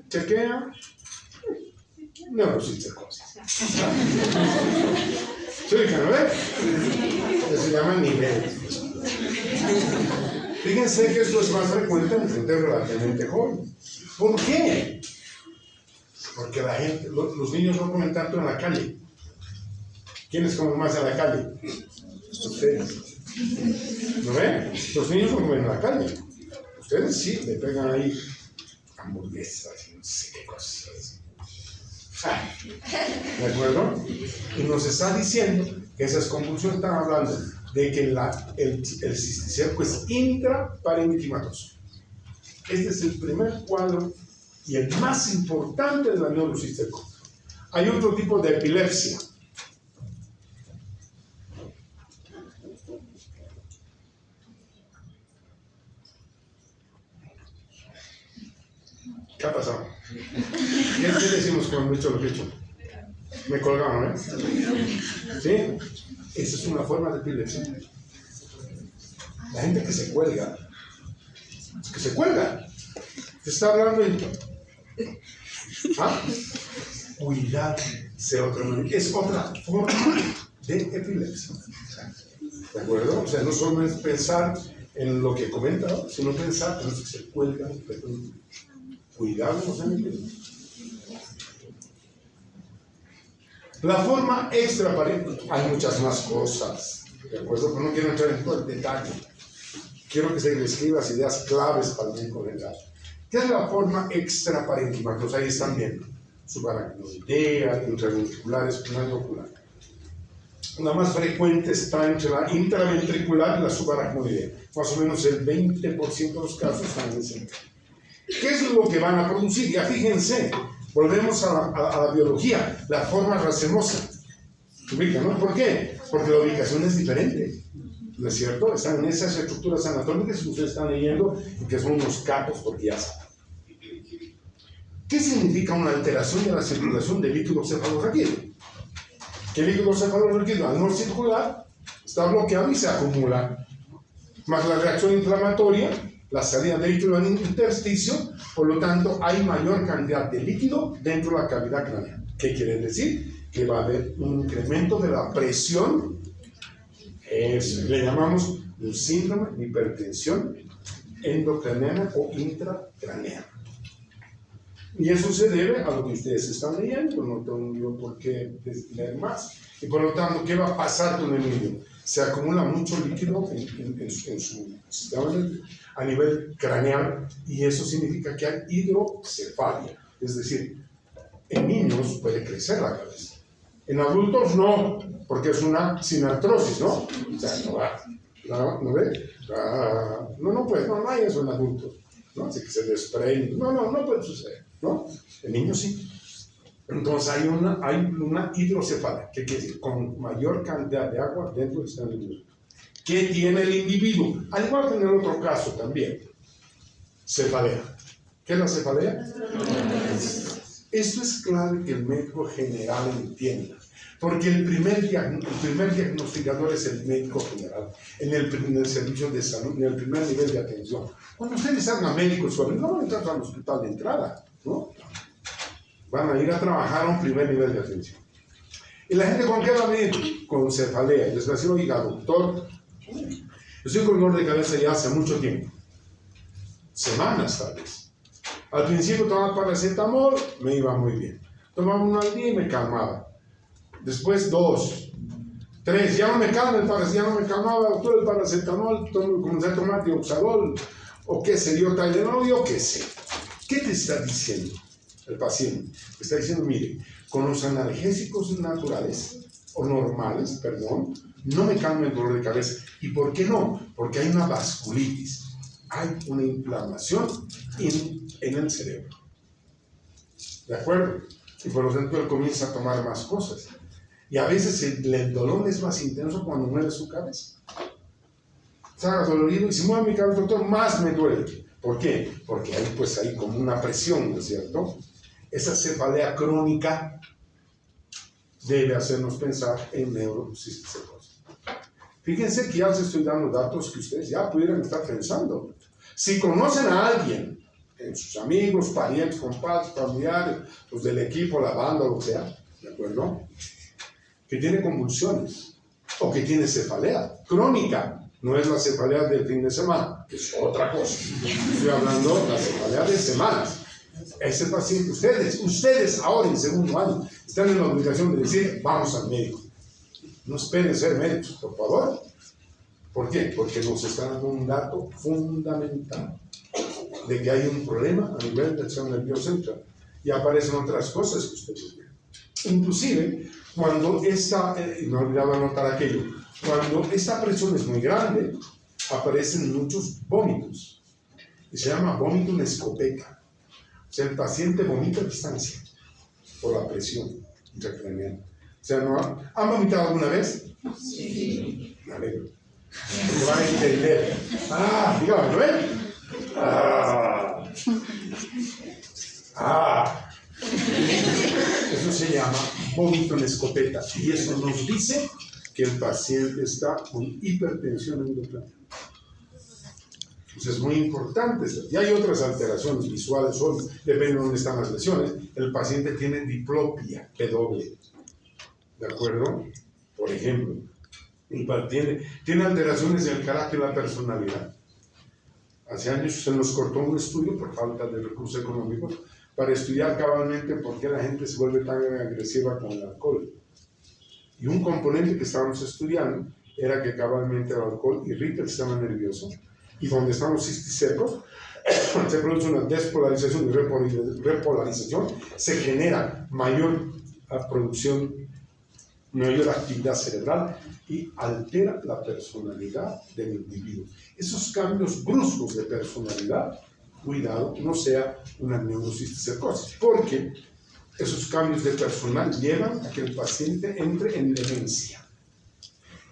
chequea, neurocisticercosis. ¿Sí, ¿no ves? Se llama nivel. Fíjense que esto es más frecuente en gente relativamente joven. ¿Por qué? Porque la gente, los niños no comen tanto en la calle. ¿Quiénes comen más en la calle? Ustedes. ¿No ven? Los niños no comen en la calle. Ustedes sí, le pegan ahí hamburguesas y no sé qué cosas. ¿De acuerdo? Y nos está diciendo que esas convulsiones están hablando de que el cisticerco es intraparenquimatoso. Este es el primer cuadro y el más importante de la neurocisticercosis. Hay otro tipo de epilepsia. ¿Qué ha pasado? ¿Qué decimos cuando he hecho lo que he hecho? Me colgaron, ¿eh? ¿Sí? Esa es una forma de epilepsia. La gente que se cuelga, se está hablando de... ¿Ah? Cuidado, es otra forma de epilepsia. ¿De acuerdo? O sea, no solo es pensar en lo que comenta, ¿no? Sino pensar en los que se cuelgan. Cuidado, no se me olvide. La forma extraparenquimal, hay muchas más cosas, ¿de acuerdo? Pero no quiero entrar en todo el detalle. Quiero que se le escriba las ideas claves para el médico general. ¿Qué es la forma extraparenquimal? Pues ahí están viendo. Subaracnoidea, intraventricular, espinal ocular. La más frecuente está entre la intraventricular y la subaracnoidea. Más o menos el 20% de los casos están en ese. ¿Qué es lo que van a producir? Ya fíjense. Volvemos a la biología, la forma racemosa. ¿Ubica, no? ¿Por qué? Porque la ubicación es diferente. ¿No es cierto? Están en esas estructuras anatómicas que ustedes están leyendo y que son unos capos porque ya saben. ¿Qué significa una alteración de la circulación del líquido cefalorraquídeo? Que el líquido cefalorraquídeo, al no circular, está bloqueado y se acumula. Más la reacción inflamatoria, la salida de líquido en el intersticio, por lo tanto hay mayor cantidad de líquido dentro de la cavidad craneal. ¿Qué quiere decir? Que va a haber un incremento de la presión, le llamamos un síndrome de hipertensión endocraneana o intracraneana. Y eso se debe a lo que ustedes están leyendo, no tengo yo por qué leer más. Y por lo tanto, ¿qué va a pasar con el niño? Se acumula mucho líquido en su sistema a nivel craneal y eso significa que hay hidrocefalia. Es decir, en niños puede crecer la cabeza. En adultos no, porque es una sinartrosis, ¿no? O sea, no va. ¿No ve? Pues no hay eso en adultos, ¿no? Así que se desprende. No puede suceder, ¿no? En niños sí. Entonces hay una hidrocefalia, que quiere decir con mayor cantidad de agua dentro del sistema nervioso. ¿Qué tiene el individuo? Al igual que en el otro caso también. Cefalea. ¿Qué es la cefalea? Esto es clave que el médico general entienda. Porque el primer diagnosticador es el médico general, en el servicio de salud, en el primer nivel de atención. Cuando ustedes hagan médicos, no van a entrar al hospital de entrada, ¿no? Van a ir a trabajar a un primer nivel de atención. ¿Y la gente con qué va a venir? Con cefalea. Y les va a decir, oiga, doctor, yo estoy con dolor de cabeza ya hace mucho tiempo. Semanas, tal vez. Al principio tomaba paracetamol, me iba muy bien. Tomaba uno al día y me calmaba. Después 2, 3, ya no me calma el paracetamol, ya no me calmaba, doctor, el paracetamol, comencé a tomar dioxadol, o qué sé yo, Tylenol, yo qué sé. ¿Qué te está diciendo el paciente? Te está diciendo, mire, con los analgésicos naturales, o normales, perdón, no me calma el dolor de cabeza. ¿Y por qué no? Porque hay una vasculitis, hay una inflamación en el cerebro. ¿De acuerdo? Y por lo tanto él comienza a tomar más cosas. Y a veces el dolor es más intenso cuando mueve su cabeza. Está dolorido y si mueve mi cabeza, doctor, más me duele. ¿Por qué? Porque hay como una presión, ¿no es cierto? Esa cefalea crónica debe hacernos pensar en neurocisticercosis. Fíjense que ya les estoy dando datos que ustedes ya pudieran estar pensando. Si conocen a alguien, en sus amigos, parientes, compadres, familiares, los del equipo, la banda, lo que sea, ¿de acuerdo? Que tiene convulsiones o que tiene cefalea crónica. No es la cefalea del fin de semana, que es otra cosa. Estoy hablando de la cefalea de semanas. Ese paciente, ustedes ahora en segundo año, están en la obligación de decir, vamos al médico. No esperen ser médicos, por favor. ¿Por qué? Porque nos están dando un dato fundamental de que hay un problema a nivel del sistema nervioso central. Y aparecen otras cosas que ustedes ven. Inclusive, cuando me olvidaba anotar aquello, cuando esta presión es muy grande, aparecen muchos vómitos. Y se llama vómito en escopeta. O sea, el paciente vomita a distancia por la presión intracraneal. O sea, ¿han vomitado alguna vez? Sí. Me alegro. Porque van a entender. Dígame, ¿no es? Eso se llama vómito en escopeta y eso nos dice que el paciente está con hipertensión endocraneal. Entonces es muy importante. Y hay otras alteraciones visuales, depende de dónde están las lesiones. El paciente tiene diplopia, W. ¿De acuerdo? Por ejemplo, tiene alteraciones en el carácter y la personalidad. Hace años se nos cortó un estudio por falta de recursos económicos para estudiar cabalmente por qué la gente se vuelve tan agresiva con el alcohol. Y un componente que estábamos estudiando era que cabalmente el alcohol irrita el sistema nervioso y donde están los cisticercos se produce una despolarización y repolarización, se genera mayor producción, mayor actividad cerebral y altera la personalidad del individuo. Esos cambios bruscos de personalidad, cuidado, no sea una neurocisticercosis, porque esos cambios de personalidad llevan a que el paciente entre en demencia.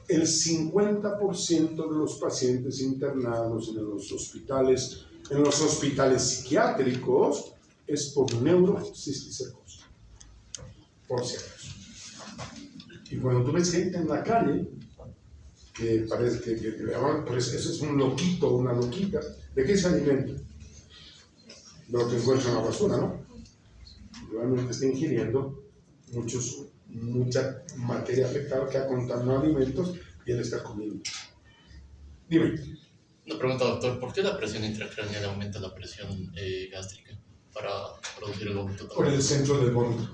El 50% de los pacientes internados en los hospitales psiquiátricos es por neurocisticercosis, por si acaso. Y cuando tú ves gente en la calle, que parece que pues eso es un loquito, una loquita, ¿de qué se alimenta? De lo que encuentra en la basura, ¿no? Realmente está ingiriendo mucha materia fecal que ha contaminado alimentos y él está comiendo. Dime. Una pregunta, doctor. ¿Por qué la presión intracraneal aumenta la presión gástrica para producir el vómito? Por el centro del vómito.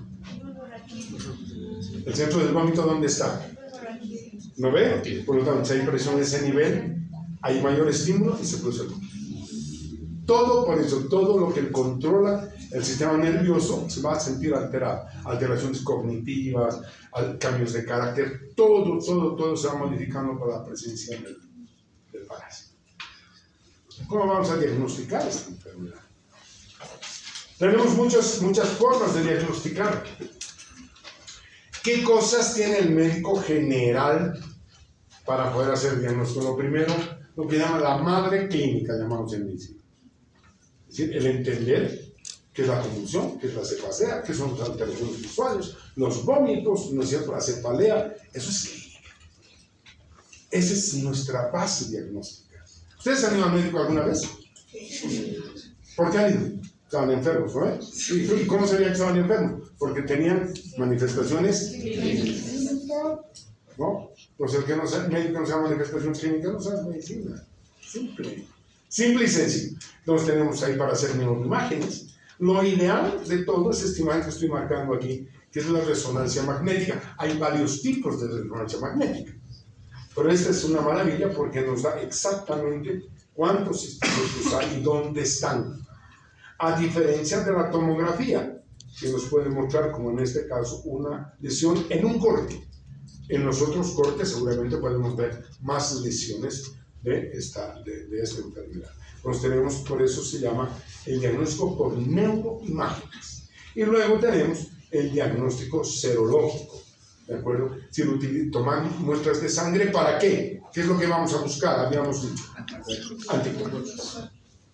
¿El centro del vómito dónde está? ¿No ve? Por lo tanto, si hay presión a ese nivel, hay mayor estímulo y se produce el vómito. Todo, por eso, todo lo que controla el sistema nervioso se va a sentir alterado. Alteraciones cognitivas, cambios de carácter, todo se va modificando por la presencia del parásito. ¿Cómo vamos a diagnosticar esta enfermedad? Tenemos muchas formas de diagnosticar. ¿Qué cosas tiene el médico general para poder hacer diagnóstico? Lo primero, lo que llama la madre clínica, llamamos en medicina. Es decir, el entender qué es la convulsión, qué es la cefalea, qué son las alteraciones visuales, los vómitos, ¿no es cierto?, la cefalea, eso es clínica. Esa es nuestra base diagnóstica. ¿Ustedes han ido al médico alguna vez? ¿Por qué han ido? Estaban enfermos, ¿no? ¿Y cómo sabían que estaban enfermos? Porque tenían manifestaciones clínicas, ¿no? Pues el que no sabe, médico no sabe manifestaciones clínicas no sabe medicina. Simple y sencillo. Entonces tenemos ahí para hacer neuroimágenes. Lo ideal de todo es esta imagen que estoy marcando aquí, que es la resonancia magnética. Hay varios tipos de resonancia magnética. Pero esta es una maravilla porque nos da exactamente cuántos circuitos hay y dónde están. A diferencia de la tomografía, que nos puede mostrar, como en este caso, una lesión en un corte. En los otros cortes seguramente podemos ver más lesiones de esta enfermedad. Entonces tenemos, por eso se llama el diagnóstico por neuroimágenes. Y luego tenemos el diagnóstico serológico. ¿De acuerdo? Si toman muestras de sangre, ¿para qué? ¿Qué es lo que vamos a buscar? Habíamos dicho. Anticuerpos.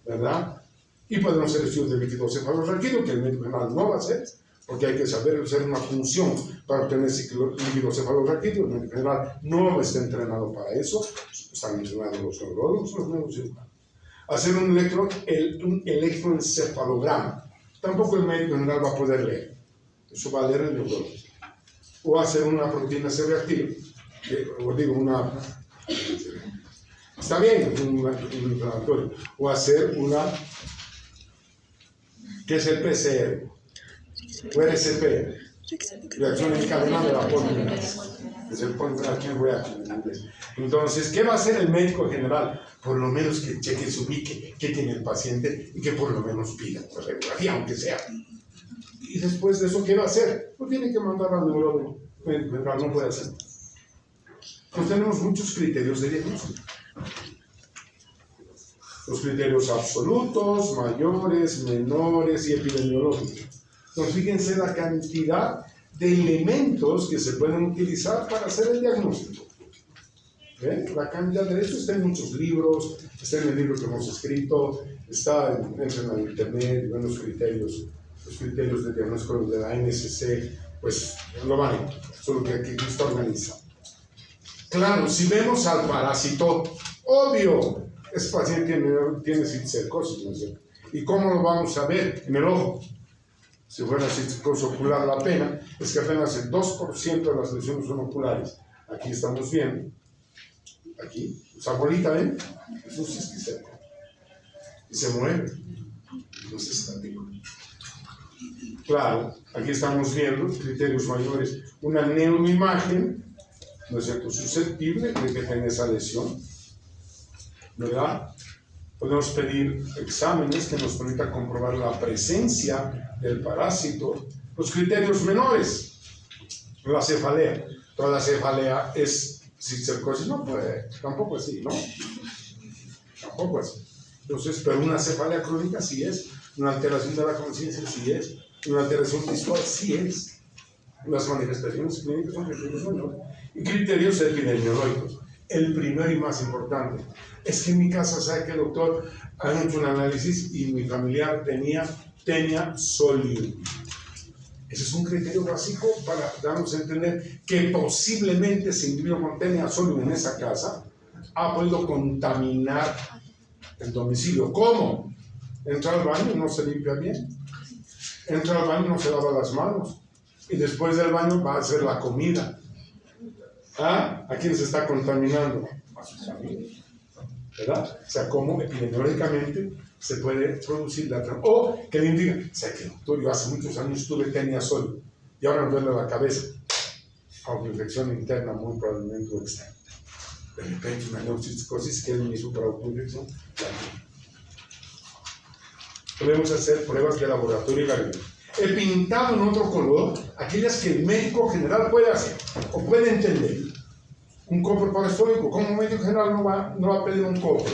¿Verdad? Y podemos hacer estudios de líquido cefalorraquídeo, que el médico general no va a hacer, porque hay que saber hacer una función para obtener líquido cefalorraquídeo. El médico general no está entrenado para eso. Están entrenados los neurólogos, los neurocirujanos. Hacer un electroencefalograma. Tampoco el médico general va a poder leer. Eso va a leer el neurólogo. O hacer una proteína C reactiva, o digo, está bien, un inflamatorio, o hacer ¿qué es el PCR? O RCP, reacción en cadena de la polimerasa, es el polymerase chain reaction en inglés. Entonces, ¿qué va a hacer el médico general? Por lo menos que cheque, se ubique, qué tiene el paciente y que por lo menos pida una radiografía, aunque sea. Y después de eso, ¿qué va a hacer? Pues tiene que mandar al neurólogo. No puede hacer. Pues tenemos muchos criterios de diagnóstico. Los criterios absolutos, mayores, menores y epidemiológicos. Entonces, fíjense la cantidad de elementos que se pueden utilizar para hacer el diagnóstico. ¿Ven? La cantidad de eso está en muchos libros, está en el libro que hemos escrito, está en internet, en los criterios de diagnóstico de la NSC, pues lo van, solo que aquí está organizado. Claro, si vemos al parásito, obvio, ese paciente tiene cisticercosis, ¿no es cierto? ¿Y cómo lo vamos a ver? En el ojo. Si fuera cisticercosis ocular, la pena es que apenas el 2% de las lesiones son oculares. Aquí estamos viendo, aquí, esa bolita, ¿ven? Es un cisticercosis. Y se mueve, no es estático. Claro, aquí estamos viendo criterios mayores, una neuroimagen, ¿no es cierto?, susceptible de que tenga esa lesión, ¿verdad? Podemos pedir exámenes que nos permitan comprobar la presencia del parásito. Los criterios menores, la cefalea. Toda la cefalea es cisticercosis, no puede, tampoco así, ¿no? Tampoco así. Entonces, pero una cefalea crónica sí es, una alteración de la conciencia sí es, una alteración visual sí es. Las manifestaciones clínicas son criterios menores. Y criterios epidemiológicos. El primero y más importante es que en mi casa, ¿sabe qué, doctor? Han hecho un análisis y mi familiar tenía tenia solium. Ese es un criterio básico para darnos a entender que posiblemente ese individuo con tenia solium en esa casa ha podido contaminar el domicilio. ¿Cómo? Entra al baño y no se limpia bien. Entra al baño y no se lava las manos. Y después del baño va a hacer la comida. ¿Ah? ¿A quién se está contaminando? A sus amigos. ¿Verdad? O sea, cómo epidemiológicamente se puede producir la transmisión. O que le indica, o sea, que doctor, yo hace muchos años tuve tenia solium y ahora me duele la cabeza. Autoinfección interna, muy probablemente o externa. De repente una neurocisticosis que él mismo para autoinfección. Podemos hacer pruebas de laboratorio y gabinete. He pintado en otro color aquellas que el médico general puede hacer o puede entender. Un copro parahistórico, como un médico general no va a pedir un copro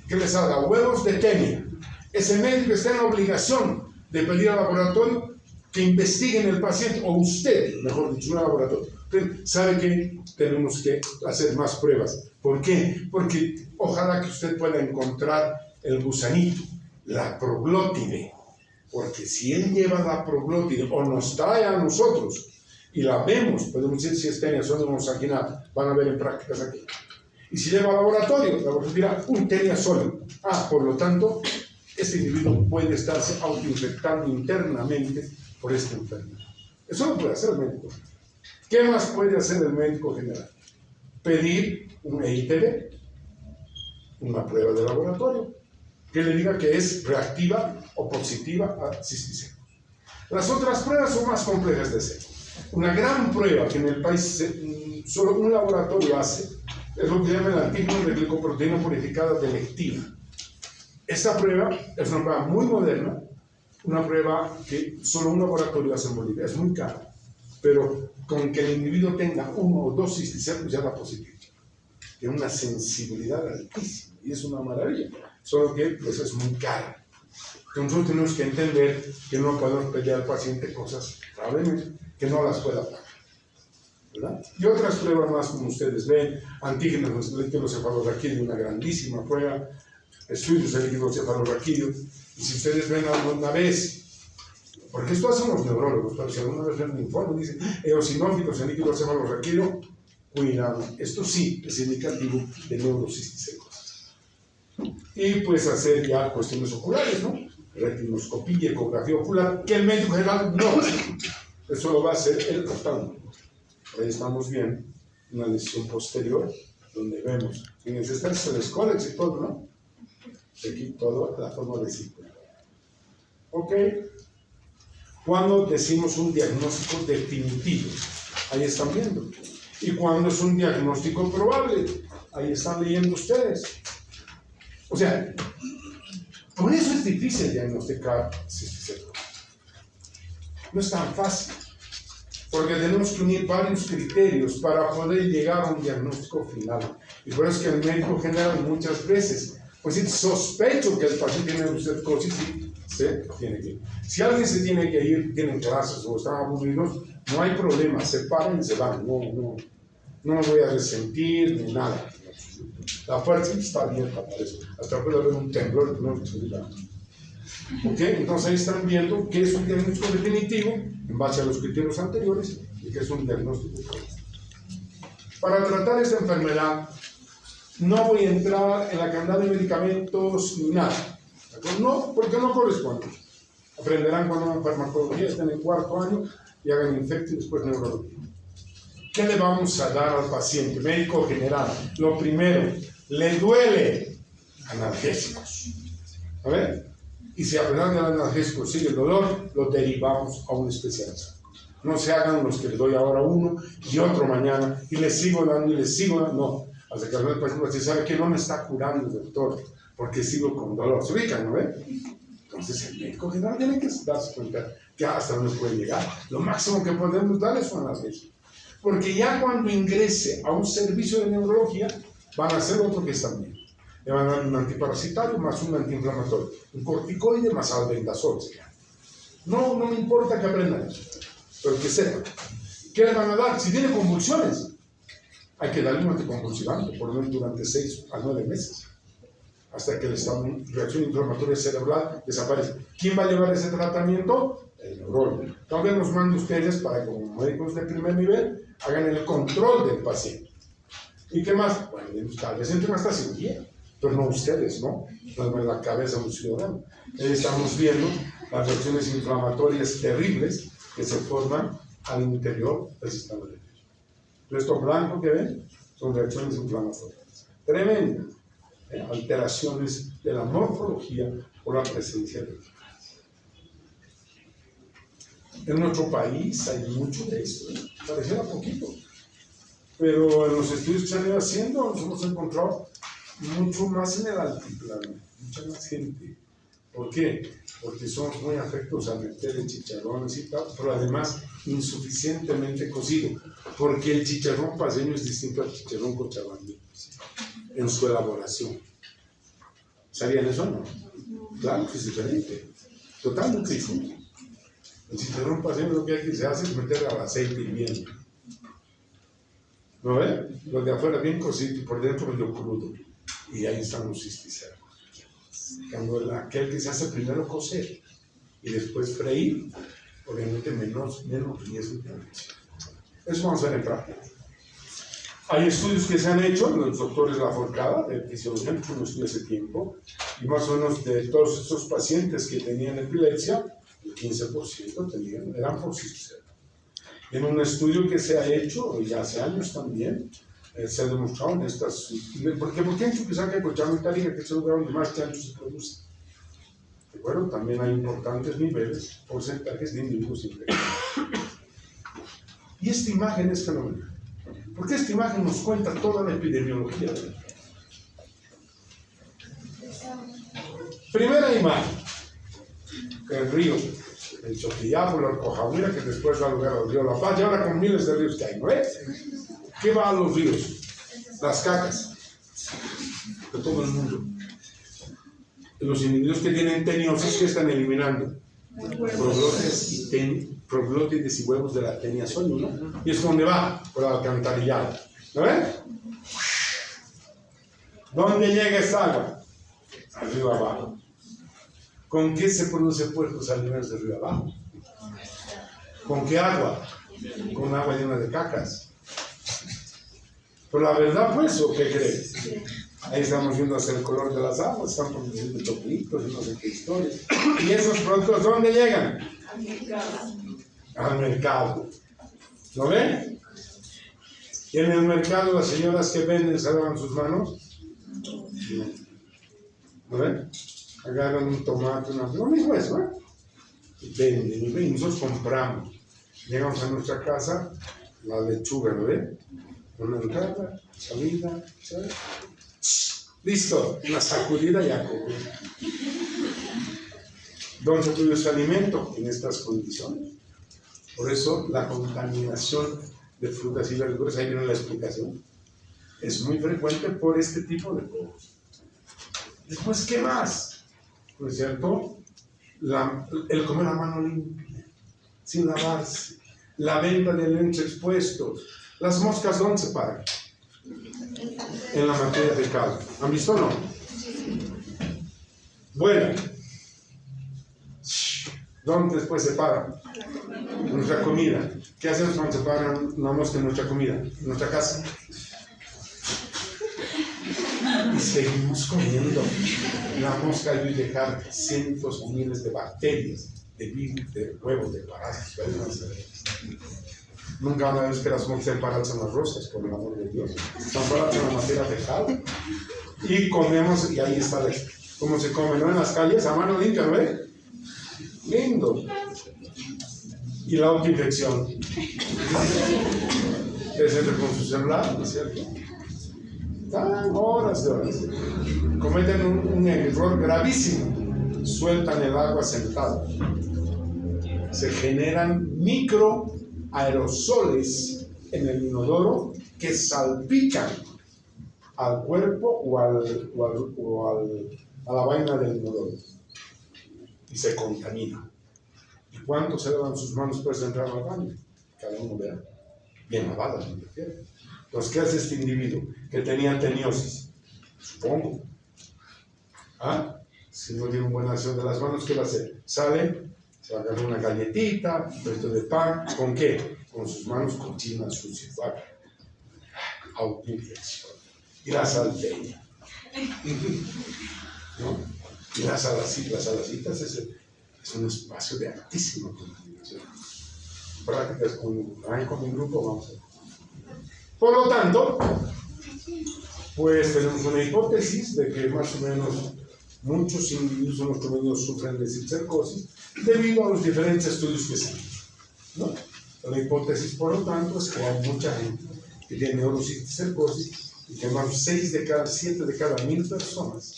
que les haga huevos de tenia. Ese médico está en la obligación de pedir al laboratorio que investiguen el paciente, o usted, mejor dicho, un laboratorio. Usted sabe que tenemos que hacer más pruebas. ¿Por qué? Porque ojalá que usted pueda encontrar el gusanito, la proglótide. Porque si él lleva la proglótide o nos trae a nosotros y la vemos, podemos decir si es tenia solium o sanguinal, van a ver en prácticas aquí. Y si lleva al laboratorio, el laboratorio dirá, tenia solium. Por lo tanto, este individuo puede estarse autoinfectando internamente por esta enfermedad. Eso lo puede hacer el médico. ¿Qué más puede hacer el médico general? Pedir un EITB, una prueba de laboratorio, que le diga que es reactiva o positiva a cisticea. Las otras pruebas son más complejas de hacer. Una gran prueba que en el país solo un laboratorio hace es lo que llaman el antígeno de glicoproteína purificada delectiva. Esta prueba es una prueba muy moderna, una prueba que solo un laboratorio hace en Bolivia. Es muy cara, pero con que el individuo tenga 1 o 2 cisticercos pues ya da positivo. Tiene una sensibilidad altísima y es una maravilla, solo que pues, es muy cara. Entonces nosotros tenemos que entender que no podemos pedir al paciente cosas probablemente que no las pueda pagar, ¿verdad? Y otras pruebas más, como ustedes ven, antígenos del líquido cefalorraquídeo, una grandísima prueba, estudios del líquido cefalorraquídeo, y si ustedes ven alguna vez, porque esto hacen los neurólogos, pero si alguna vez ven un informe, dicen eosinófilos en líquido cefalorraquídeo, cuidado, esto sí es indicativo de neurocisticercosis. Y pues hacer ya cuestiones oculares, ¿no? Retinoscopía, ecografía ocular, que el médico general no. Eso lo va a hacer el oftalmólogo. Ahí estamos viendo una lesión posterior, donde vemos, fíjense, está el escólex y todo, ¿no? Aquí toda la forma de círculo. Ok. Cuando decimos un diagnóstico definitivo, ahí están viendo. Y cuando es un diagnóstico probable, ahí están leyendo ustedes. O sea, por eso es difícil diagnosticar cisticercosis. No es tan fácil, porque tenemos que unir varios criterios para poder llegar a un diagnóstico final. Y por eso es que el médico general muchas veces, pues si sospecho que el paciente tiene cisticercosis, se tiene que ir. Si alguien se tiene que ir, tienen clases o están aburridos, no hay problema, se paran y se van. No me voy a resentir ni nada. La puerta está abierta para eso. Hasta puede haber un temblor, no ¿ok? Entonces ahí están viendo qué es un diagnóstico definitivo en base a los criterios anteriores y qué es un diagnóstico probable. Para tratar esta enfermedad, no voy a entrar en la cantidad de medicamentos ni nada. No, porque no corresponde. Aprenderán cuando hagan farmacología, estén en 4º año y hagan infecto y después neurología. ¿Qué le vamos a dar al paciente? Médico general. Lo primero, le duele analgésicos. A ver, y si a pesar del analgésico sigue el dolor, lo derivamos a un especialista. No se hagan los que le doy ahora uno y otro mañana, y le sigo dando y le sigo dando. No, hasta que el paciente se sabe que no me está curando, doctor, porque sigo con dolor. Se ubican, ¿no ven? Entonces el médico general tiene que darse cuenta que hasta donde puede llegar. Lo máximo que podemos dar es un analgésico. Porque ya cuando ingrese a un servicio de neurología, van a hacer otro que está bien. Le van a dar un antiparasitario más un antiinflamatorio, un corticoide más albendazol. No me importa que aprendan eso, pero que sepan. ¿Qué le van a dar? Si tiene convulsiones, hay que darle un anticonvulsivante, por lo menos durante 6 a 9 meses. hasta que la reacción inflamatoria cerebral desaparece. ¿Quién va a llevar ese tratamiento? El neurólogo. También nos manda ustedes para que como médicos de primer nivel hagan el control del paciente. ¿Y qué más? Bueno, tal vez entre más cirugía, pero no ustedes, ¿no? No en la cabeza de un ciudadano. Estamos viendo las reacciones inflamatorias terribles que se forman al interior del sistema nervioso. Esto blanco que ven son reacciones inflamatorias. Tremendas. Alteraciones de la morfología por la presencia de ellos. En nuestro país hay mucho de esto, pareciera poquito, pero en los estudios que se han ido haciendo nos hemos encontrado mucho más en el altiplano, mucha más gente. ¿Por qué? Porque somos muy afectos a meter en chicharrones y tal, pero además insuficientemente cocido, porque el chicharrón paseño es distinto al chicharrón cochabambino en su elaboración. ¿Sabían eso o no? Claro que es diferente, totalmente distinto. El chicharrón paseño lo que hay que se hace es meter al aceite hirviendo. ¿No ven? Lo de afuera bien cocido y por dentro medio crudo. Y ahí están los cisticercos. Cuando aquel que se hace primero cocer y después freír, obviamente menos riesgo de infección. Eso vamos a ver en práctica. Hay estudios que se han hecho, los doctores Laforcada, de fisiología, han hecho un estudio hace tiempo, y más o menos de todos esos pacientes que tenían epilepsia, el 15% eran por cisticercos. En un estudio que se ha hecho, ya hace años también, se ha demostrado en estas... Porque han hecho que saca Cochabamba Itálica, que es el lugar donde más chancho se produce. ¿De acuerdo? También hay importantes niveles, porcentajes de individuos infectados. Y esta imagen es fenomenal. Porque esta imagen nos cuenta toda la epidemiología. Primera imagen. El río, el Choquillapo, la Orcojahuira, que después da lugar al río La Paz, y ahora con miles de ríos que hay, ¿no ves? ¿Qué va a los ríos? Las cacas de todo el mundo. Los individuos que tienen teniosis, que están eliminando proglótides y huevos de la teniasol, ¿no? Y es donde va, por la alcantarillada. ¿No ven? ¿Dónde llega esta agua? Arriba abajo. ¿Con qué se produce puertos alimentos de río abajo? ¿Con qué agua? Con agua llena de cacas. Pero la verdad, pues, ¿o qué crees? Ahí estamos viendo hasta el color de las aguas, están produciendo choplitos y no sé qué historias. ¿Y esos productos dónde llegan? Al mercado. ¿Lo ven? Y en el mercado las señoras que venden se lavan sus manos. ¿Lo ven? Agarran un tomate, lo mismo es, ¿no? Y venden, y nosotros compramos. Llegamos a nuestra casa, la lechuga, ¿lo ven? Una entrada, salida, ¿sabes? Listo, una sacudida y a comer. ¿Dónde se produce su alimento? En estas condiciones. Por eso la contaminación de frutas y verduras, ahí viene la explicación, es muy frecuente por este tipo de cosas. Después, ¿qué más? ¿No es cierto? El comer a mano limpia, sin lavarse, la venta de alimentos expuestos. Las moscas, ¿dónde se paran? En la materia fecal. ¿Han visto o no? Bueno, ¿dónde después se paran? En nuestra comida. ¿Qué hacemos cuando se paran una mosca en nuestra comida? En nuestra casa. Y seguimos comiendo. La mosca debe dejar cientos o miles de bacterias, de virus, de huevos, de parásitos. Nunca una vez que las moscas embarazan las rosas, por el amor de Dios. Están paradas en la materia fecal. Y comemos, y ahí está cómo se come, ¿no? En las calles, a mano limpia, ¿no ve? Lindo. Y la autoinfección. Es entre con su celular, ¿no es cierto? Están horas de horas. Cometen un error gravísimo. Sueltan el agua sentado. Se generan microaerosoles en el inodoro que salpican al cuerpo o a la vaina del inodoro y se contamina. ¿Y cuánto se lavan sus manos después de entrar al baño? Cada uno vea. Bien lavadas, me refiero. Entonces, ¿qué hace este individuo que tenía teniosis? Supongo. ¿Ah? Si no tiene un buen aseo de las manos, ¿qué va a hacer? Sale, se va a agarrar una galletita, un pedacito de pan. ¿Con qué? Con sus manos cochinas, sucias. Autoinfección. Y la salteña. ¿No? Y las alacitas es un espacio de altísima contaminación. Prácticas con mi grupo, vamos a ver. Por lo tanto, pues tenemos una hipótesis de que más o menos muchos individuos en nuestro medio sufren de cistercosis debido a los diferentes estudios que se han hecho, ¿no? La hipótesis, por lo tanto, es que hay mucha gente que tiene neurocistercosis y que más 7 de cada 1000 personas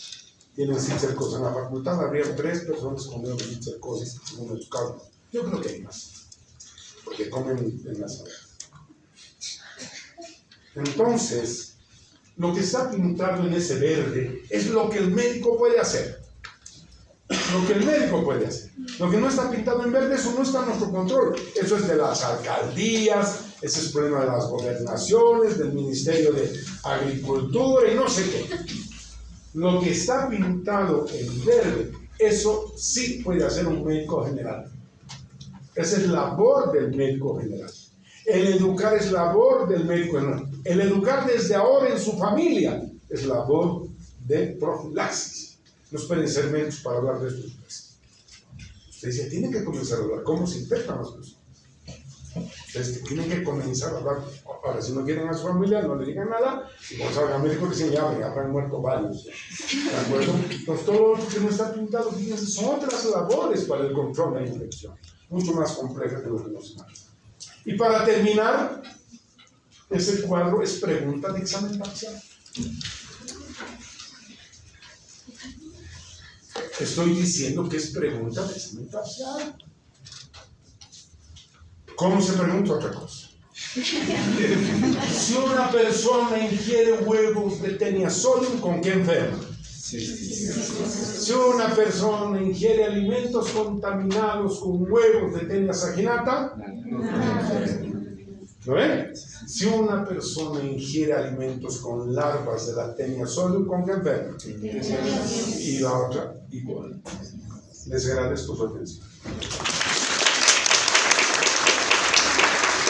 tienen cistercosis. En la facultad habría 3 personas con neurocistercosis, según los cálculos. Yo creo que hay más, porque comen en la sala. Entonces, lo que está pintado en ese verde es lo que el médico puede hacer. Lo que el médico puede hacer. Lo que no está pintado en verde, eso no está en nuestro control. Eso es de las alcaldías, ese es el problema de las gobernaciones, del Ministerio de Agricultura y no sé qué. Lo que está pintado en verde, eso sí puede hacer un médico general. Esa es labor del médico general. El educar es labor del médico general. El educar desde ahora en su familia es labor de profilaxis. No esperen ser médicos para hablar de esto después. Usted dice, tienen que comenzar a hablar cómo se infectan las personas. Ustedes tienen que comenzar a hablar. Ahora, si no quieren a su familia, no le digan nada. Y cuando salgan médicos, dicen, ya habrán muerto varios. ¿De acuerdo? Entonces, todo lo que no está pintado, fíjense, son otras labores para el control de la infección. Mucho más complejas de lo que nos imagina. Y para terminar, ese cuadro es pregunta de examen parcial. Estoy diciendo que es pregunta de examen parcial. ¿Cómo se pregunta otra cosa? Si una persona ingiere huevos de Teniasolium, ¿con qué enferma? Si una persona ingiere alimentos contaminados con huevos de Tenia saginata, ¿no ven? Si una persona ingiere alimentos con larvas de la Teniasolium, ¿con qué enferma? Y la otra, igual. Les agradezco su atención.